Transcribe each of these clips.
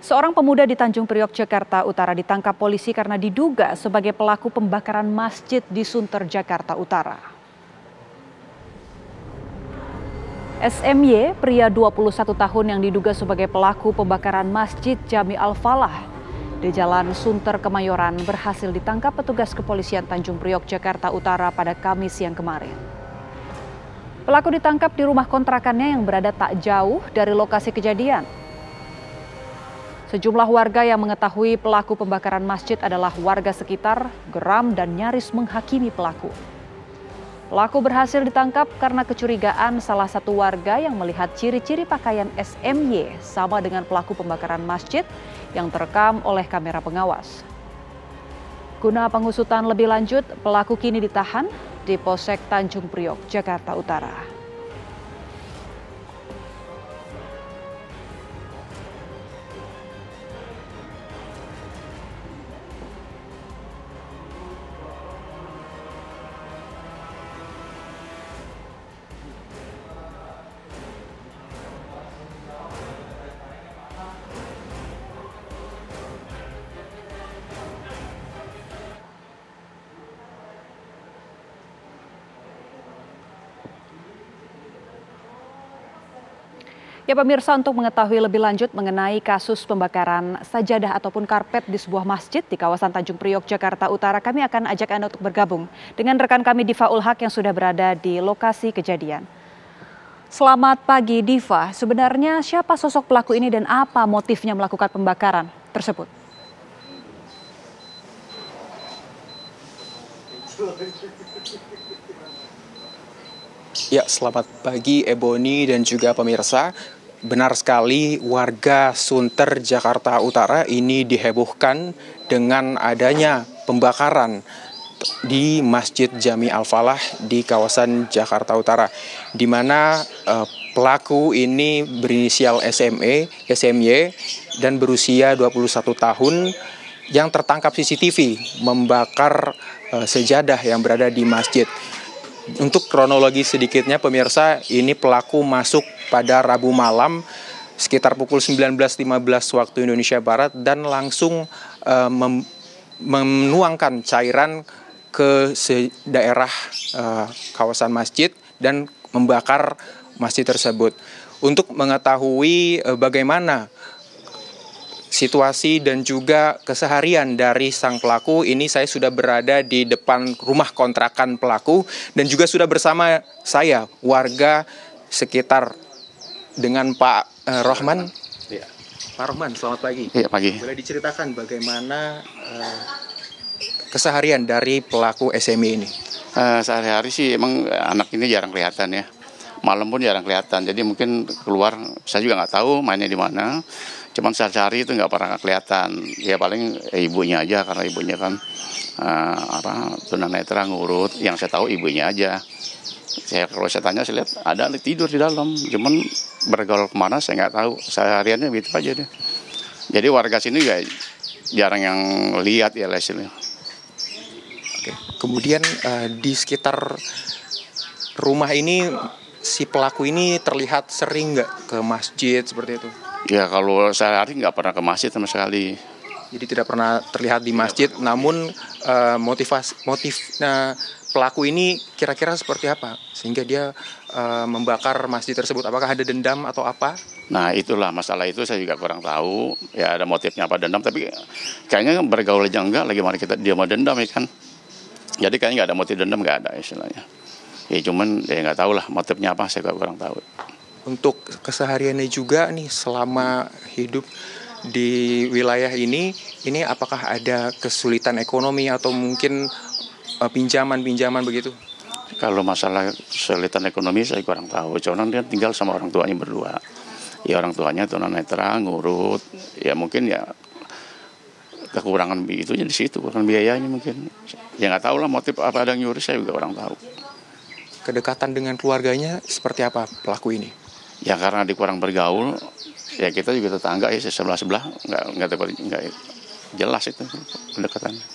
Seorang pemuda di Tanjung Priok, Jakarta Utara ditangkap polisi karena diduga sebagai pelaku pembakaran masjid di Sunter, Jakarta Utara. SMY, pria 21 tahun yang diduga sebagai pelaku pembakaran masjid Jami Al-Falah di Jalan Sunter, Kemayoran berhasil ditangkap petugas kepolisian Tanjung Priok, Jakarta Utara pada Kamis siang kemarin. Pelaku ditangkap di rumah kontrakannya yang berada tak jauh dari lokasi kejadian. Sejumlah warga yang mengetahui pelaku pembakaran masjid adalah warga sekitar geram dan nyaris menghakimi pelaku. Pelaku berhasil ditangkap karena kecurigaan salah satu warga yang melihat ciri-ciri pakaian SMY sama dengan pelaku pembakaran masjid yang terekam oleh kamera pengawas. Guna pengusutan lebih lanjut, pelaku kini ditahan di Polsek Tanjung Priok, Jakarta Utara. Ya pemirsa, untuk mengetahui lebih lanjut mengenai kasus pembakaran sajadah ataupun karpet di sebuah masjid di kawasan Tanjung Priok, Jakarta Utara, kami akan ajak Anda untuk bergabung dengan rekan kami Diva Ulhak yang sudah berada di lokasi kejadian. Selamat pagi Diva, sebenarnya siapa sosok pelaku ini dan apa motifnya melakukan pembakaran tersebut? Ya, selamat pagi Ebony dan juga pemirsa. Benar sekali, warga Sunter, Jakarta Utara ini dihebohkan dengan adanya pembakaran di Masjid Jami Al-Falah di kawasan Jakarta Utara, di mana pelaku ini berinisial SMY dan berusia 21 tahun yang tertangkap CCTV membakar sejadah yang berada di masjid. Untuk kronologi sedikitnya pemirsa, ini pelaku masuk pada Rabu malam sekitar pukul 19.15 waktu Indonesia Barat dan langsung menuangkan cairan ke daerah kawasan masjid dan membakar masjid tersebut. Untuk mengetahui bagaimana situasi dan juga keseharian dari sang pelaku, ini saya sudah berada di depan rumah kontrakan pelaku dan juga sudah bersama saya warga sekitar dengan Pak Rohman. Ya. Pak Rohman, selamat pagi. Iya, pagi. Boleh diceritakan bagaimana keseharian dari pelaku SMY ini? Sehari-hari sih emang anak ini jarang kelihatan ya. Malam pun jarang kelihatan. Jadi mungkin keluar, saya juga nggak tahu mainnya di mana. Cuman sehari-hari itu nggak pernah kelihatan. Ya paling ibunya aja, karena ibunya kan tunanetra ngurut. Yang saya tahu ibunya aja. Kalau saya tanya, saya lihat ada tidur di dalam. Cuman bergaul kemana saya nggak tahu. Sehariannya gitu aja deh. Jadi warga sini juga jarang yang lihat ya hasilnya. Oke. Kemudian di sekitar rumah ini si pelaku ini terlihat sering nggak ke masjid seperti itu? Ya kalau sehari-hari nggak pernah ke masjid sama sekali. Jadi tidak pernah terlihat di masjid, namun motif pelaku ini kira-kira seperti apa? Sehingga dia membakar masjid tersebut, apakah ada dendam atau apa? Nah itulah masalah itu saya juga kurang tahu. Ya ada motifnya apa dendam, tapi kayaknya bergaul aja enggak, lagi mana dia mau dendam ya kan. Jadi kayaknya nggak ada motif dendam, nggak ada istilahnya. Ya cuman ya nggak tahu lah motifnya apa, saya kurang tahu. Untuk kesehariannya juga nih selama hidup di wilayah ini apakah ada kesulitan ekonomi atau mungkin pinjaman begitu? Kalau masalah kesulitan ekonomi saya kurang tahu. Cuman dia tinggal sama orang tuanya berdua. Ya orang tuanya tunanetra ngurut. Ya mungkin ya kekurangan itu di situ, kekurangan biayanya mungkin. Ya nggak tahu lah motif apa ada yang nyuruh, saya juga kurang tahu. Kedekatan dengan keluarganya seperti apa pelaku ini? Ya karena kurang bergaul, ya kita juga tetangga ya sebelah nggak jelas itu pendekatannya.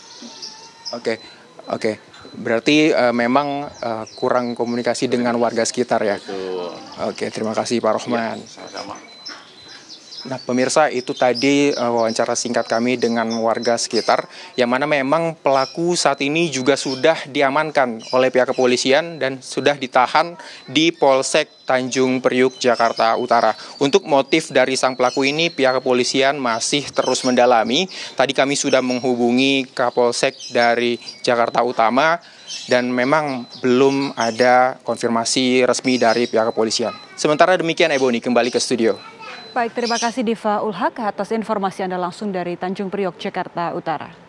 Oke. Berarti memang kurang komunikasi dengan warga sekitar ya. Betul. Oke, terima kasih Pak Rohman. Ya, sama-sama. Nah, pemirsa, itu tadi wawancara singkat kami dengan warga sekitar, yang mana memang pelaku saat ini juga sudah diamankan oleh pihak kepolisian dan sudah ditahan di Polsek Tanjung Priuk, Jakarta Utara. Untuk motif dari sang pelaku ini, pihak kepolisian masih terus mendalami. Tadi kami sudah menghubungi Kapolsek dari Jakarta Utama, dan memang belum ada konfirmasi resmi dari pihak kepolisian. Sementara demikian, Ebony, kembali ke studio. Baik, terima kasih Diva Ulhak atas informasi Anda langsung dari Tanjung Priok, Jakarta Utara.